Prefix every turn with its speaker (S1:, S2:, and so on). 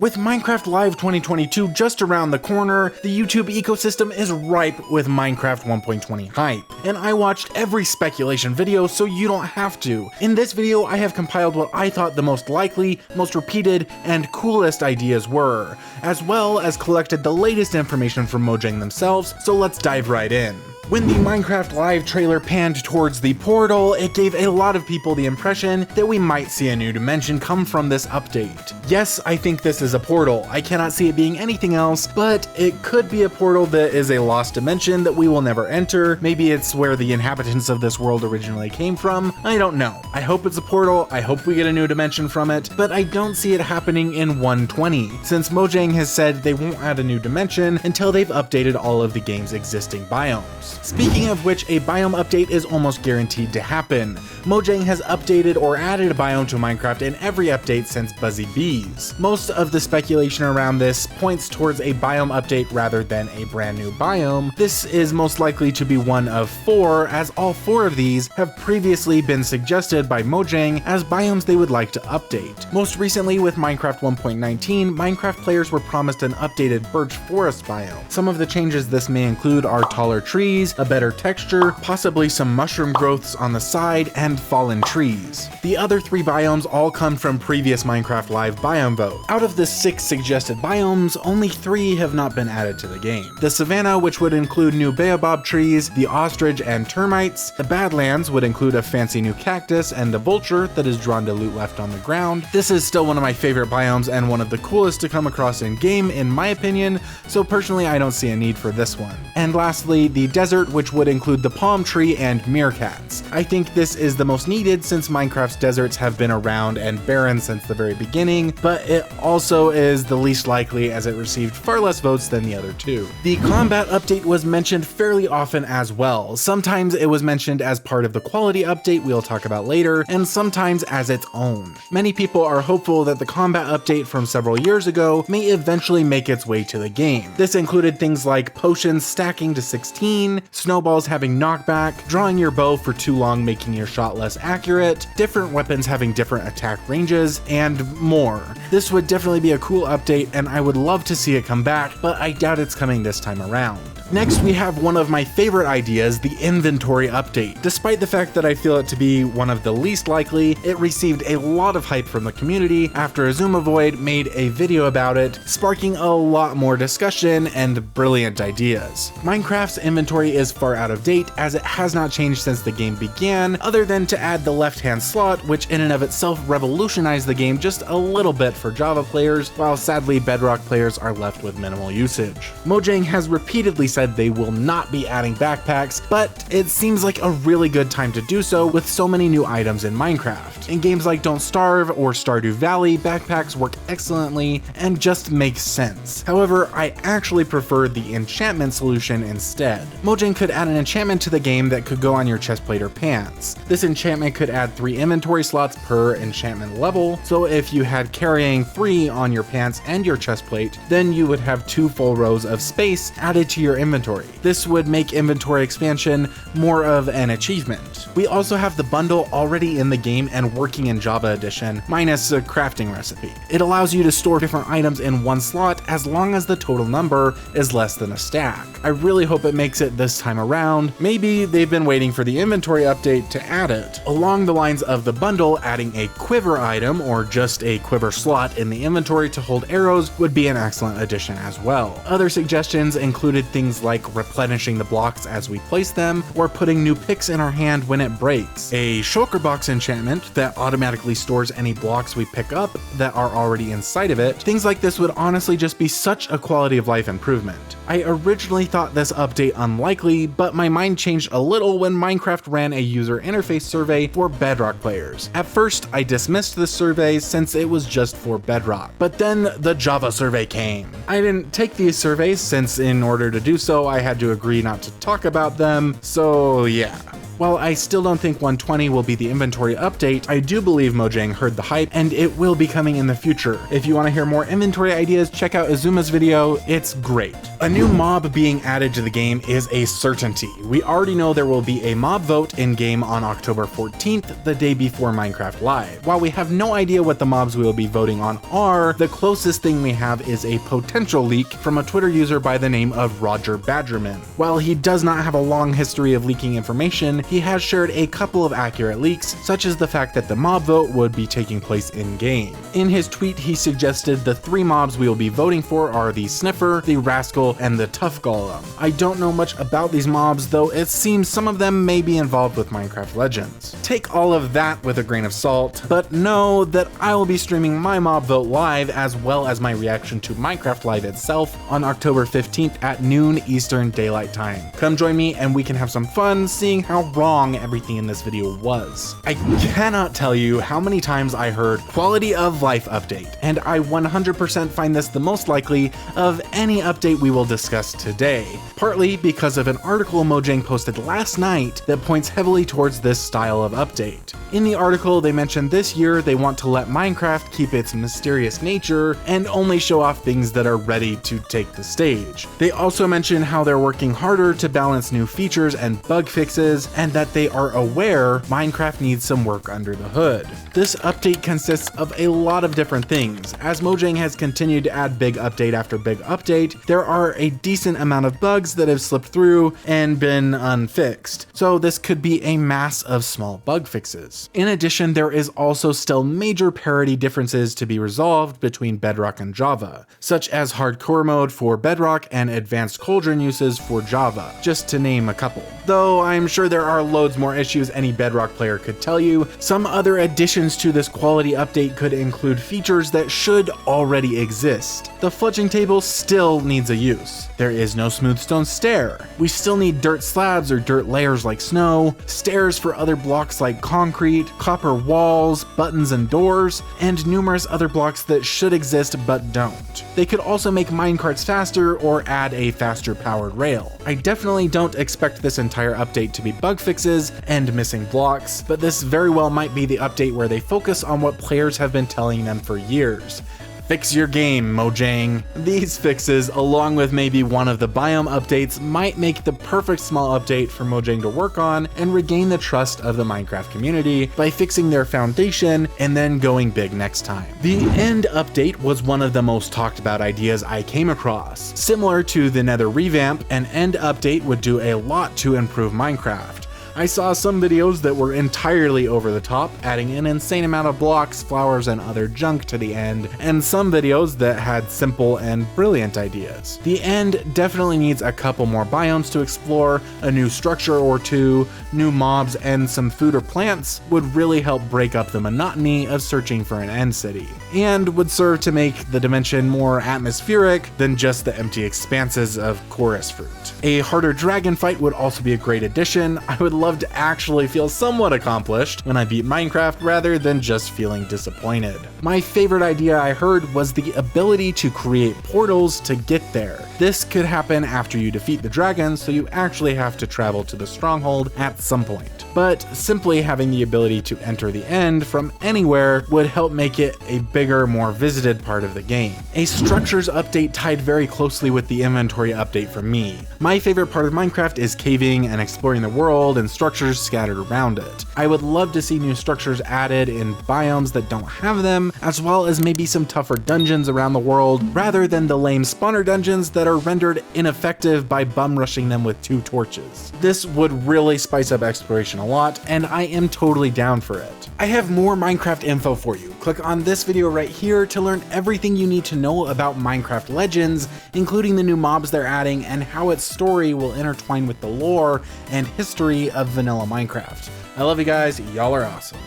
S1: With Minecraft Live 2022 just around the corner, the YouTube ecosystem is ripe with Minecraft 1.20 hype, and I watched every speculation video so you don't have to. In this video, I have compiled what I thought the most likely, most repeated, and coolest ideas were, as well as collected the latest information from Mojang themselves, so let's dive right in. When the Minecraft Live trailer panned towards the portal, it gave a lot of people the impression that we might see a new dimension come from this update. Yes, I think this is a portal. I cannot see it being anything else, but it could be a portal that is a lost dimension that we will never enter. Maybe it's where the inhabitants of this world originally came from. I don't know. I hope it's a portal, I hope we get a new dimension from it, but I don't see it happening in 1.20, since Mojang has said they won't add a new dimension until they've updated all of the game's existing biomes. Speaking of which, a biome update is almost guaranteed to happen. Mojang has updated or added a biome to Minecraft in every update since Buzzy Bees. Most of the speculation around this points towards a biome update rather than a brand new biome. This is most likely to be one of 4, as all 4 of these have previously been suggested by Mojang as biomes they would like to update. Most recently with Minecraft 1.19, Minecraft players were promised an updated birch forest biome. Some of the changes this may include are taller trees, a better texture, possibly some mushroom growths on the side, and fallen trees. The other 3 biomes all come from previous Minecraft Live biome vote. Out of the 6 suggested biomes, only 3 have not been added to the game. The savanna, which would include new baobab trees, the ostrich and termites. The badlands would include a fancy new cactus and a vulture that is drawn to loot left on the ground. This is still one of my favorite biomes and one of the coolest to come across in game in my opinion, so personally I don't see a need for this one. And lastly, the desert, which would include the palm tree and meerkats. I think this is the most needed since Minecraft's deserts have been around and barren since the very beginning, but it also is the least likely as it received far less votes than the other 2. The combat update was mentioned fairly often as well. Sometimes it was mentioned as part of the quality update we'll talk about later, and sometimes as its own. Many people are hopeful that the combat update from several years ago may eventually make its way to the game. This included things like potions stacking to 16, snowballs having knockback, drawing your bow for too long making your shot less accurate, different weapons having different attack ranges, and more. This would definitely be a cool update and I would love to see it come back, but I doubt it's coming this time around. Next, we have one of my favorite ideas, the inventory update. Despite the fact that I feel it to be one of the least likely, it received a lot of hype from the community after Azumavoid made a video about it, sparking a lot more discussion and brilliant ideas. Minecraft's inventory is far out of date as it has not changed since the game began, other than to add the left-hand slot, which in and of itself revolutionized the game just a little bit for Java players, while sadly Bedrock players are left with minimal usage. Mojang has repeatedly said they will not be adding backpacks, but it seems like a really good time to do so with so many new items in Minecraft. In games like Don't Starve or Stardew Valley, backpacks work excellently and just make sense. However, I actually prefer the enchantment solution instead. Mojang could add an enchantment to the game that could go on your chestplate or pants. This enchantment could add 3 inventory slots per enchantment level, so if you had carrying 3 on your pants and your chestplate, then you would have 2 full rows of space added to your inventory. This would make inventory expansion more of an achievement. We also have the bundle already in the game and working in Java Edition, minus a crafting recipe. It allows you to store different items in one slot as long as the total number is less than a stack. I really hope it makes it this time around. Maybe they've been waiting for the inventory update to add it. Along the lines of the bundle, adding a quiver item or just a quiver slot in the inventory to hold arrows would be an excellent addition as well. Other suggestions included things like replenishing the blocks as we place them, or putting new picks in our hand when it breaks. A shulker box enchantment that automatically stores any blocks we pick up that are already inside of it. Things like this would honestly just be such a quality of life improvement. I originally thought this update unlikely, but my mind changed a little when Minecraft ran a user interface survey for Bedrock players. At first, I dismissed the survey since it was just for Bedrock, but then the Java survey came. I didn't take these surveys since in order to do so, I had to agree not to talk about them, so yeah. While I still don't think 120 will be the inventory update, I do believe Mojang heard the hype and it will be coming in the future. If you want to hear more inventory ideas, check out Azuma's video, it's great. A new mob being added to the game is a certainty. We already know there will be a mob vote in-game on October 14th, the day before Minecraft Live. While we have no idea what the mobs we will be voting on are, the closest thing we have is a potential leak from a Twitter user by the name of Roger Badgerman. While he does not have a long history of leaking information, he has shared a couple of accurate leaks, such as the fact that the mob vote would be taking place in-game. In his tweet, he suggested the 3 mobs we will be voting for are the Sniffer, the Rascal, and the Tough Golem. I don't know much about these mobs, though it seems some of them may be involved with Minecraft Legends. Take all of that with a grain of salt, but know that I will be streaming my mob vote live as well as my reaction to Minecraft Live itself on October 15th at noon Eastern Daylight Time. Come join me and we can have some fun seeing how wrong everything in this video was. I cannot tell you how many times I heard quality of life update, and I 100% find this the most likely of any update we will discuss today, partly because of an article Mojang posted last night that points heavily towards this style of update. In the article, they mentioned this year they want to let Minecraft keep its mysterious nature and only show off things that are ready to take the stage. They also mention how they're working harder to balance new features and bug fixes, and that they are aware Minecraft needs some work under the hood. This update consists of a lot of different things. As Mojang has continued to add big update after big update, there are a decent amount of bugs that have slipped through and been unfixed, so this could be a mass of small bug fixes. In addition, there is also still major parity differences to be resolved between Bedrock and Java, such as hardcore mode for Bedrock and advanced cauldron uses for Java, just to name a couple. Though I'm sure there are loads more issues any Bedrock player could tell you. Some other additions to this quality update could include features that should already exist. The fletching table still needs a use. There is no smooth stone stair. We still need dirt slabs or dirt layers like snow, stairs for other blocks like concrete, copper walls, buttons and doors, and numerous other blocks that should exist but don't. They could also make minecarts faster or add a faster powered rail. I definitely don't expect this entire update to be bug fixes and missing blocks, but this very well might be the update where they focus on what players have been telling them for years. Fix your game, Mojang. These fixes, along with maybe one of the biome updates, might make the perfect small update for Mojang to work on and regain the trust of the Minecraft community by fixing their foundation and then going big next time. The end update was one of the most talked about ideas I came across. Similar to the Nether revamp, an end update would do a lot to improve Minecraft. I saw some videos that were entirely over the top, adding an insane amount of blocks, flowers, and other junk to the end, and some videos that had simple and brilliant ideas. The end definitely needs a couple more biomes to explore, a new structure or two, new mobs, and some food or plants would really help break up the monotony of searching for an end city, and would serve to make the dimension more atmospheric than just the empty expanses of chorus fruit. A harder dragon fight would also be a great addition. I would love to actually feel somewhat accomplished when I beat Minecraft rather than just feeling disappointed. My favorite idea I heard was the ability to create portals to get there. This could happen after you defeat the dragon, so you actually have to travel to the stronghold at some point. But simply having the ability to enter the end from anywhere would help make it a bigger, more visited part of the game. A structures update tied very closely with the inventory update for me. My favorite part of Minecraft is caving and exploring the world and structures scattered around it. I would love to see new structures added in biomes that don't have them, as well as maybe some tougher dungeons around the world, rather than the lame spawner dungeons that are rendered ineffective by bum rushing them with 2 torches. This would really spice up exploration a lot, and I am totally down for it. I have more Minecraft info for you. Click on this video right here to learn everything you need to know about Minecraft Legends, including the new mobs they're adding and how its story will intertwine with the lore and history of vanilla Minecraft. I love you guys, y'all are awesome.